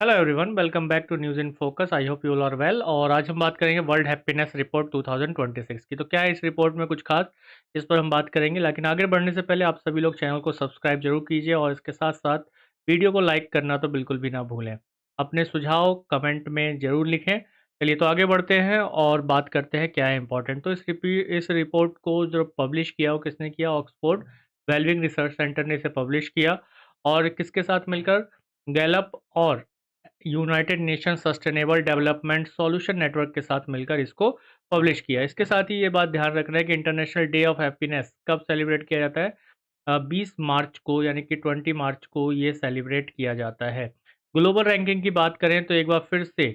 Hello everyone, welcome back to news in focus. I hope you all are well. और आज हम बात करेंगे वर्ल्ड हैप्पीनेस रिपोर्ट 2026 की। तो क्या है इस रिपोर्ट में कुछ खास, इस पर हम बात करेंगे। लेकिन आगे बढ़ने से पहले आप सभी लोग चैनल को सब्सक्राइब जरूर कीजिए और इसके साथ साथ वीडियो को लाइक करना तो बिल्कुल भी ना भूलें। अपने सुझाव कमेंट में ज़रूर लिखें। चलिए तो आगे बढ़ते हैं और बात करते हैं क्या है इंपॉर्टेंट। तो इस रिपोर्ट को जो पब्लिश किया, वो किसने किया? ऑक्सफोर्ड वेलबिंग रिसर्च सेंटर ने इसे पब्लिश किया। और किसके साथ मिलकर? गैलप और United nation sustainable development solution network के साथ मिलकर इसको पब्लिश किया। इसके साथ ही ये बात ध्यान रखना है कि इंटरनेशनल डे ऑफ हैप्पीनेस कब सेलिब्रेट किया जाता है? 20 मार्च को, यानी कि 20 मार्च को ये सेलिब्रेट किया जाता है। ग्लोबल रैंकिंग की बात करें तो एक बार फिर से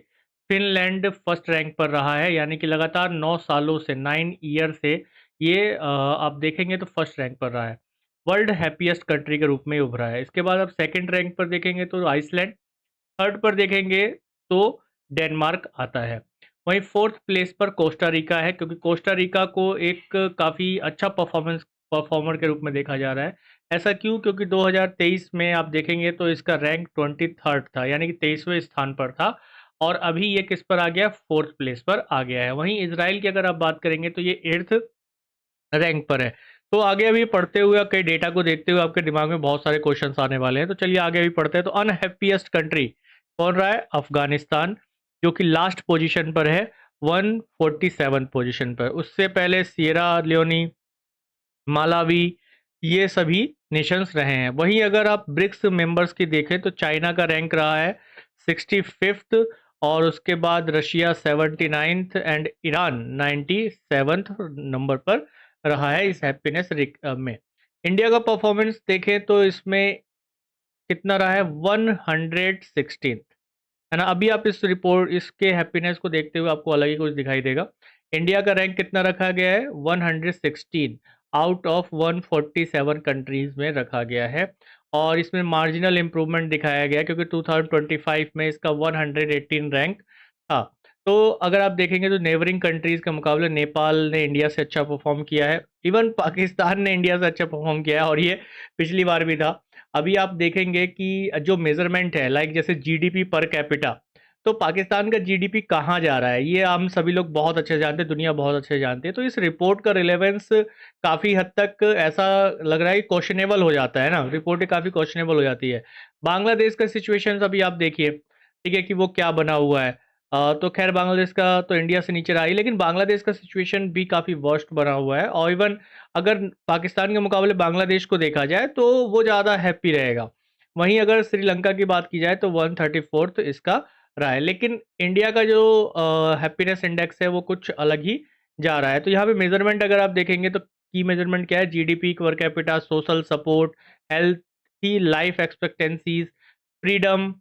फिनलैंड फर्स्ट रैंक पर रहा है, यानी कि लगातार 9 सालों से 9 ईयर से ये आप देखेंगे तो फर्स्ट रैंक पर रहा है। वर्ल्ड हैप्पीएस्ट कंट्री के रूप में उभरा है। इसके बाद आप सेकंड रैंक पर देखेंगे तो आइसलैंड, थर्ड पर देखेंगे तो डेनमार्क आता है। वहीं फोर्थ प्लेस पर कोस्टा रिका है, क्योंकि कोस्टा रिका को एक काफ़ी अच्छा परफॉर्मर के रूप में देखा जा रहा है। ऐसा क्यों? क्योंकि 2023 में आप देखेंगे तो इसका रैंक 23rd था, यानी कि 23वें स्थान पर था। और अभी ये किस पर आ गया? फोर्थ प्लेस पर आ गया है। वहीं इसराइल की अगर आप बात करेंगे तो ये 8th रैंक पर है। तो आगे अभी पढ़ते हुए, कई डेटा को देखते हुए आपके दिमाग में बहुत सारे क्वेश्चंस आने वाले हैं। तो चलिए आगे अभी पढ़ते हैं। तो अनहैप्पीएस्ट कंट्री कौन रहा है? अफगानिस्तान, जो कि लास्ट पोजीशन पर है, 147 पोजीशन पर। उससे पहले सियरा लियोनी, मालावी, ये सभी नेशंस रहे हैं। वहीं अगर आप ब्रिक्स मेंबर्स की देखें तो चाइना का रैंक रहा है 65th, और उसके बाद Russia 79th and Iran 97th number पर रहा है इस हैप्पीनेस में। इंडिया का परफॉर्मेंस देखें तो इसमें कितना रहा है? 116th, है ना। अभी आप इस रिपोर्ट, इसके हैप्पीनेस को देखते हुए आपको अलग ही कुछ दिखाई देगा। इंडिया का रैंक कितना रखा गया है? 116 आउट ऑफ 147 कंट्रीज में रखा गया है। और इसमें मार्जिनल इंप्रूवमेंट दिखाया गया है, क्योंकि 2025 में इसका 118 रैंक था। तो अगर आप देखेंगे तो नेबरिंग कंट्रीज के मुकाबले नेपाल ने इंडिया से अच्छा परफॉर्म किया है। इवन पाकिस्तान ने इंडिया से अच्छा परफॉर्म किया है, और ये पिछली बार भी था। अभी आप देखेंगे कि जो मेजरमेंट है, लाइक जैसे जीडीपी पर कैपिटा, तो पाकिस्तान का जीडीपी कहाँ जा रहा है, ये हम सभी लोग बहुत अच्छे से जानते हैं, दुनिया बहुत अच्छे से जानती है। तो इस रिपोर्ट का रिलेवेंस काफ़ी हद तक ऐसा लग रहा है कि क्वेश्चनेबल हो जाता है ना, रिपोर्ट काफ़ी क्वेश्चनेबल हो जाती है। बांग्लादेश का सिचुएशन अभी आप देखिए, ठीक है, कि वो क्या बना हुआ है। तो खैर बांग्लादेश का तो इंडिया से नीचे रहा ही, लेकिन बांग्लादेश का सिचुएशन भी काफ़ी वर्स्ट बना हुआ है। और इवन अगर पाकिस्तान के मुकाबले बांग्लादेश को देखा जाए तो वो ज़्यादा हैप्पी रहेगा। वहीं अगर श्रीलंका की बात की जाए तो 134th इसका रहा है। लेकिन इंडिया का जो हैप्पीनेस इंडेक्स है वो कुछ अलग ही जा रहा है। तो यहाँ पे मेजरमेंट अगर आप देखेंगे तो की मेजरमेंट क्या है? GDP, per capita, social support, healthy life expectancies, freedom.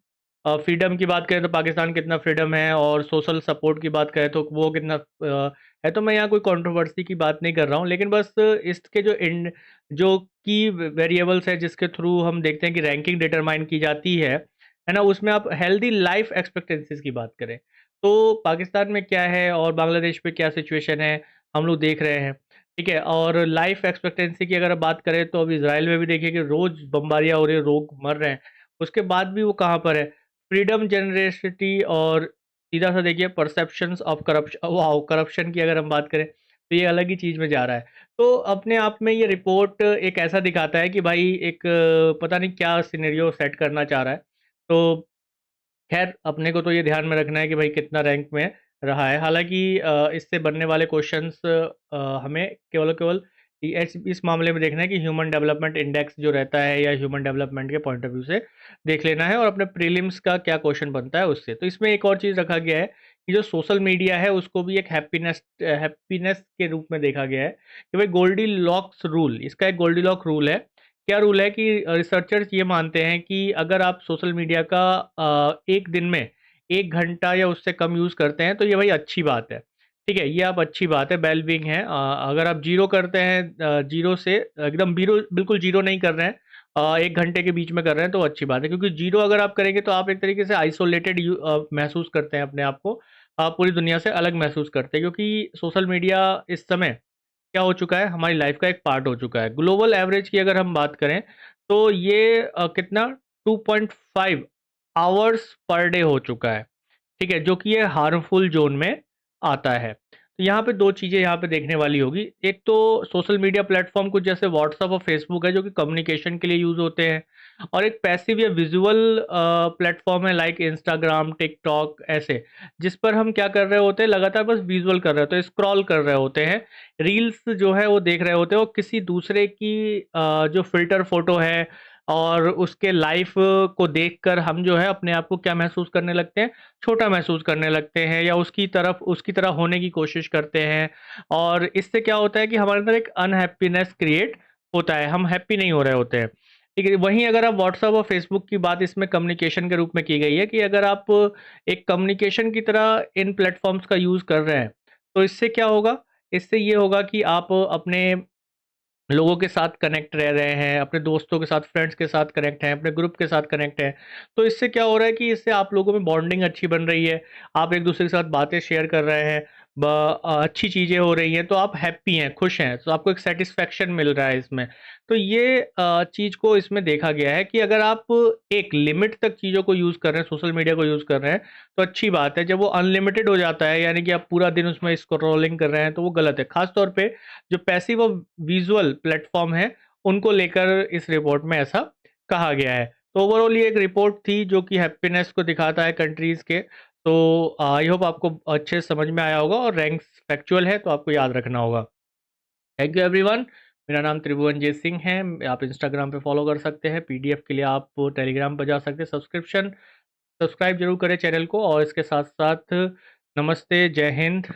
Freedom की बात करें तो पाकिस्तान कितना फ्रीडम है, और सोशल सपोर्ट की बात करें तो वो कितना है। तो मैं यहाँ कोई कंट्रोवर्सी की बात नहीं कर रहा हूँ, लेकिन बस इसके जो की वेरिएबल्स है जिसके थ्रू हम देखते हैं कि रैंकिंग डिटरमाइन की जाती है ना, उसमें आप हेल्दी लाइफ एक्सपेक्टेंसीज की बात करें तो पाकिस्तान में क्या है और बांग्लादेश में क्या सिचुएशन है, हम लोग देख रहे हैं। ठीक है, और लाइफ एक्सपेक्टेंसी की अगर आप बात करें तो अब इसराइल में भी देखिए कि रोज बमबारियां हो रही है, लोग मर रहे हैं। उसके बाद भी वो कहाँ पर है? फ्रीडम, जनरेसिटी, और सीधा सा देखिए परसेप्शंस ऑफ करप्शन। वाह, करप्शन की अगर हम बात करें तो ये अलग ही चीज़ में जा रहा है। तो अपने आप में ये रिपोर्ट एक ऐसा दिखाता है कि भाई एक पता नहीं क्या सिनेरियो सेट करना चाह रहा है। तो खैर अपने को तो ये ध्यान में रखना है कि भाई कितना रैंक में रहा है। हालाँकि इससे बनने वाले क्वेश्चंस हमें केवल केवल इस मामले में देखना है कि ह्यूमन डेवलपमेंट इंडेक्स जो रहता है, या ह्यूमन डेवलपमेंट के पॉइंट ऑफ व्यू से देख लेना है, और अपने प्रीलिम्स का क्या क्वेश्चन बनता है उससे। तो इसमें एक और चीज़ रखा गया है कि जो सोशल मीडिया है उसको भी एक हैप्पीनेस के रूप में देखा गया है कि भाई गोल्डी लॉक्स रूल, इसका एक गोल्डी लॉक रूल है। क्या रूल है कि रिसर्चर्स ये मानते हैं कि अगर आप सोशल मीडिया का एक दिन में 1 घंटा या उससे कम यूज़ करते हैं तो ये भाई अच्छी बात है। ठीक है, ये आप अच्छी बात है, वेल बीइंग है। अगर आप जीरो करते हैं, जीरो से एकदम बीरो, बिल्कुल जीरो नहीं कर रहे हैं, 1 घंटे के बीच में कर रहे हैं, तो अच्छी बात है। क्योंकि जीरो अगर आप करेंगे तो आप एक तरीके से आइसोलेटेड महसूस करते हैं अपने आप को, आप पूरी दुनिया से अलग महसूस करते हैं, क्योंकि सोशल मीडिया इस समय क्या हो चुका है? हमारी लाइफ का एक पार्ट हो चुका है। ग्लोबल एवरेज की अगर हम बात करें तो ये कितना 2.5 आवर्स पर डे हो चुका है, ठीक है, जो कि ये हार्मफुल ज़ोन में आता है। तो यहाँ पे 2 चीज़ें यहाँ पे देखने वाली होगी। एक तो सोशल मीडिया प्लेटफ़ॉर्म कुछ जैसे व्हाट्सएप और फ़ेसबुक है जो कि कम्युनिकेशन के लिए यूज़ होते हैं, और एक पैसिव या विज़ुअल प्लेटफ़ॉर्म है लाइक इंस्टाग्राम, टिकटॉक ऐसे, जिस पर हम क्या कर रहे होते हैं, लगातार बस विज़ुअल कर रहे होते हैं, स्क्रॉल कर रहे होते हैं, रील्स जो है वो देख रहे होते हैं, और किसी दूसरे की जो फ़िल्टर फ़ोटो है और उसके लाइफ़ को देखकर हम जो है अपने आप को क्या महसूस करने लगते हैं, छोटा महसूस करने लगते हैं, या उसकी तरह होने की कोशिश करते हैं, और इससे क्या होता है कि हमारे अंदर एक अनहैप्पीनेस क्रिएट होता है, हम हैप्पी नहीं हो रहे होते हैं। ठीक है, वहीं अगर आप व्हाट्सएप और फेसबुक की बात इसमें कम्युनिकेशन के रूप में की गई है कि अगर आप एक कम्युनिकेशन की तरह इन प्लेटफॉर्म्स का यूज़ कर रहे हैं, तो इससे क्या होगा, इससे ये होगा कि आप अपने लोगों के साथ कनेक्ट रह रहे हैं, अपने दोस्तों के साथ, फ्रेंड्स के साथ कनेक्ट हैं, अपने ग्रुप के साथ कनेक्ट हैं। तो इससे क्या हो रहा है कि इससे आप लोगों में बॉन्डिंग अच्छी बन रही है, आप एक-दूसरे के साथ बातें शेयर कर रहे हैं, अच्छी चीज़ें हो रही हैं, तो आप हैप्पी हैं, खुश हैं, तो आपको एक सैटिस्फैक्शन मिल रहा है इसमें। तो ये चीज़ को इसमें देखा गया है कि अगर आप एक लिमिट तक चीज़ों को यूज़ कर रहे हैं, सोशल मीडिया को यूज़ कर रहे हैं, तो अच्छी बात है। जब वो अनलिमिटेड हो जाता है, यानी कि आप पूरा दिन उसमें स्क्रॉलिंग कर रहे हैं, तो वो गलत है। ख़ास तौर पे जो पैसिव और विजुअल प्लेटफ़ॉर्म हैं, उनको लेकर इस रिपोर्ट में ऐसा कहा गया है। तो ओवरऑल ये एक रिपोर्ट थी जो कि हैप्पीनेस को दिखाता है कंट्रीज़ के। तो आई होप आपको अच्छे से समझ में आया होगा, और रैंक्स फैक्चुअल है तो आपको याद रखना होगा। Thank you everyone. मेरा नाम त्रिभुवनजीत सिंह है। आप इंस्टाग्राम पे फ़ॉलो कर सकते हैं। पीडीएफ के लिए आप टेलीग्राम पर जा सकते हैं। सब्सक्राइब ज़रूर करें चैनल को, और इसके साथ-साथ नमस्ते, जय हिंद।